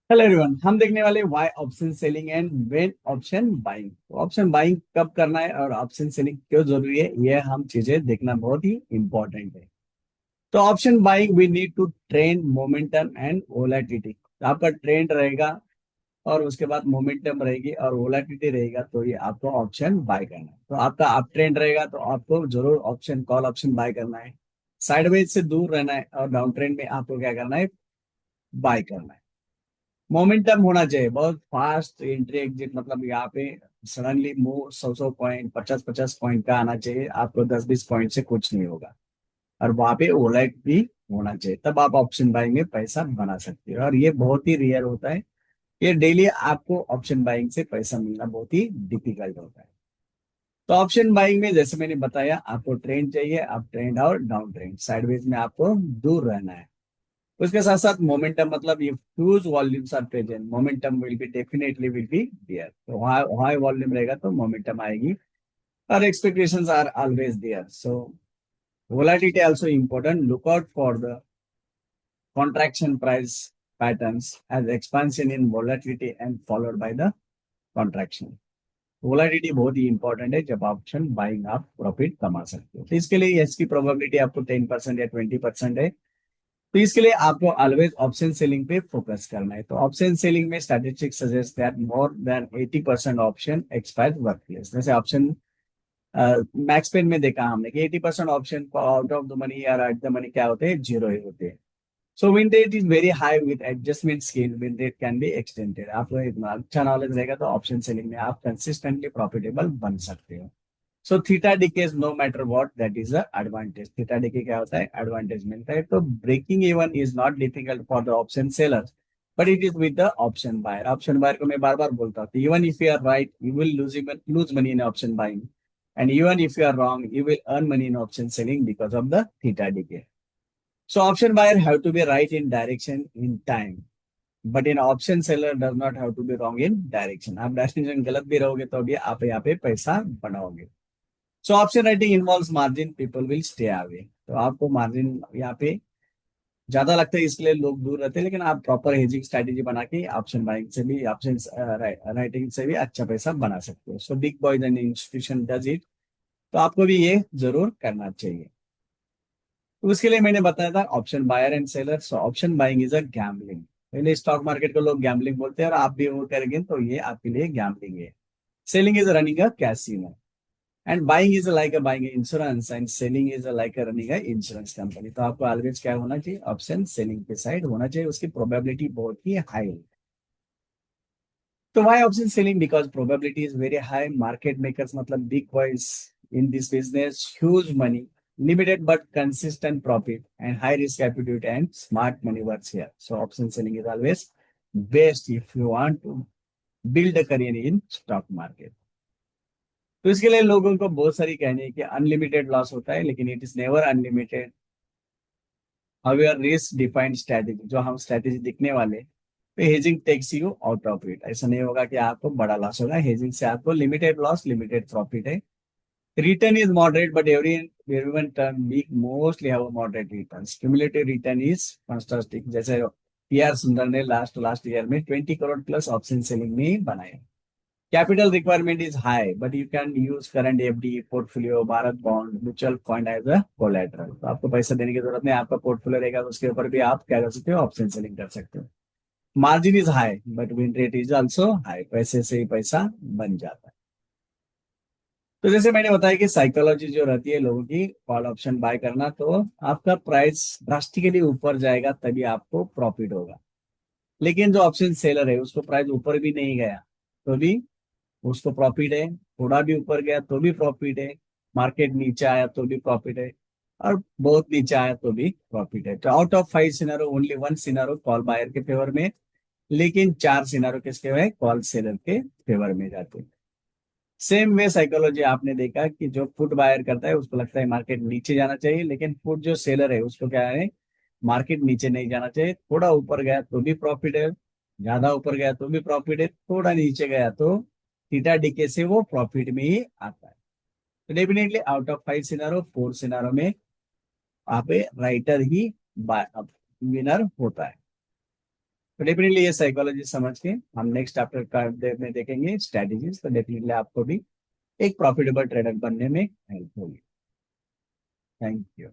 Hello everyone, हम देखने वाले why option selling and when option buying. Option buying कब करना है और ऑप्शन सेलिंग क्यों जरूरी है, ये हम चीजें देखना बहुत ही इंपॉर्टेंट है। तो option buying we need to trend momentum and volatility. आपका ट्रेंड रहेगा और उसके बाद मोमेंटम रहेगी और वोलेटिलिटी रहेगा, तो ये आपको ऑप्शन बाय करना है। तो आपका अप ट्रेंड रहेगा तो आपको जरूर ऑप्शन कॉल ऑप्शन बाय करना है। साइडवेज से दूर रहना है और डाउन ट्रेंड में आपको क्या करना है, बाय करना है। मोमेंटम होना चाहिए, बहुत फास्ट एंट्री एग्जिट, मतलब यहाँ पे सडनली मूव 100 100 पॉइंट 50 50 पॉइंट का आना चाहिए, आपको 10 20 पॉइंट से कुछ नहीं होगा। और वहां पे ओलाइट भी होना चाहिए, तब आप ऑप्शन बाइंग में पैसा बना सकते हो, और ये बहुत ही रेयर होता है। ये डेली आपको ऑप्शन बाइंग से पैसा मिलना बहुत ही डिफिकल्ट होता है। तो ऑप्शन बाइंग में जैसे मैंने बताया, आपको ट्रेंड चाहिए, आप ट्रेंड और डाउन ट्रेंड साइडवेज में आपको दूर रहना है। उसके साथ साथ मोमेंटम, मतलब ये huge volumes are present, momentum will be definitely will be there. तो हाई वॉल्यूम रहेगा तो मोमेंटम आएगी, और expectations are always there. So volatility also important. Look out for the contraction price patterns as expansion in volatility and followed by the contraction. Volatility बहुत ही important है, जब option buying आप profit कमा सकते हो। तो इसके लिए इसकी प्रोबेबिलिटी आपको 10% या 20% है। तो इसके लिए आपको ऑलवेज ऑप्शन सेलिंग पे फोकस करना है। तो ऑप्शन सेलिंग में statistics suggest that more than 80% option expire workplace. जैसे ऑप्शन मैक्स पेन में देखा हमने कि 80% option out of the money या एट द मनी क्या होते हैं, जीरो ही होते हैं। So win rate is very high with adjustment scale, win rate can be extended. आपको इतना अच्छा नॉलेज रहेगा तो ऑप्शन सेलिंग में आप कंसिस्टेंटली प्रॉफिटेबल बन सकते हो। So theta decays no matter what, that is the advantage. Theta decay क्या होता है, एडवांटेज मिलता है। तो breaking even is not difficult for the option seller, but it is with the option buyer. Option buyer को मैं बार बार बोलता हूँ, even if you are right you will lose money in option buying, and even if you are wrong you will earn money in option selling because of the theta decay. So option buyer have to be right in direction in time, but in option seller does not have to be wrong in direction. आप direction गलत भी रहोगे तो भी आप यहाँ पे पैसा बनाओगे। So option writing involves margin, people will stay away. तो आपको मार्जिन यहाँ पे ज्यादा लगता है, इसलिए लोग दूर रहते हैं, लेकिन आप प्रॉपर हेजिंग स्ट्रेटेजी बना के ऑप्शन बाइंग से भी, ऑप्शन राइटिंग से भी अच्छा पैसा बना सकते हो। So big boys and institution does it, तो आपको भी ये जरूर करना चाहिए। तो उसके लिए मैंने बताया था option buyer and seller. So option buying is a gambling. पहले स्टॉक मार्केट को लोग गैम्बलिंग बोलते हैं, और आप भी वो करेंगे तो ये आपके लिए गैम्बलिंग है। Selling is running a casino, and buying is like a buying insurance, and selling is like a running a insurance company. तो आपको ऑलवेज क्या होना चाहिए, ऑप्शन सेलिंग के साइड होना चाहिए, उसकी प्रोबेबिलिटी बहुत ही हाई है। तो why option selling, because probability is very high. Market makers मतलब big boys in this business, huge money, limited but consistent profit, and high risk appetite and smart money works here. So option selling is always best if you want to build a career in stock market. तो इसके लिए लोगों को बहुत सारी कहनी है कि अनलिमिटेड लॉस होता है, लेकिन it is never unlimited. However risk defined strategy, जो हम स्ट्रेटेजी दिखने वाले, तो hedging takes you out of it. ऐसा नहीं होगा कि आपको बड़ा लॉस होगा, हेजिंग से आपको लिमिटेड लॉस लिमिटेड प्रॉफिट है। Return is moderate, but everyone turn weak mostly have a moderate returns. Cumulative return is fantastic. जैसे पीआर सुंदर ने लास्ट ईयर में 20 करोड़ प्लस ऑप्शन सेलिंग में बनाए। Capital requirement is high, but you can use current FD portfolio, Bharat bond, mutual fund as a collateral. तो आपको पैसा देने की जरूरत नहीं, आपका पोर्टफोलियो रहेगा, उसके ऊपर भी आप क्या कर सकते हो, ऑप्शन सेलिंग कर सकते हो। Margin is high but win rate is also high, पैसे से ही पैसा बन जाता है। तो जैसे मैंने बताया कि साइकोलॉजी जो रहती है लोगों की, कॉल ऑप्शन बाय करना, तो आपका प्राइस ड्रास्टिकली ऊपर जाएगा तभी आपको प्रॉफिट होगा। लेकिन जो ऑप्शन सेलर है उसको प्राइस ऊपर भी नहीं गया तो भी उसको प्रॉफिट है, थोड़ा भी ऊपर गया तो भी प्रॉफिट है, मार्केट नीचे आया तो भी प्रॉफिट है, और बहुत नीचे आया तो भी प्रॉफिट है। तो out of 5 scenario only 1 scenario call buyer के फेवर में, लेकिन 4 सिनारो किसके हुए, कॉल सेलर के फेवर में जाते हैं। सेम वे साइकोलॉजी आपने देखा कि जो फुट बायर करता है उसको लगता है मार्केट नीचे जाना चाहिए, लेकिन फुट जो सेलर है उसको क्या है, मार्केट नीचे नहीं जाना चाहिए। थोड़ा ऊपर गया तो भी प्रॉफिट है, ज्यादा ऊपर गया तो भी प्रॉफिट है, थोड़ा नीचे गया तो थीटा डीके से वो प्रॉफिट में ही आता है। तो definitely out of 5 scenario 4 scenario में आप राइटर ही विनर होता है। तो डेफिनेटली ये साइकोलॉजी समझ के हम नेक्स्ट चैप्टर का में देखेंगे स्ट्रेटेजीज, तो डेफिनेटली आपको भी एक प्रॉफिटेबल ट्रेडर बनने में हेल्प होगी। Thank you.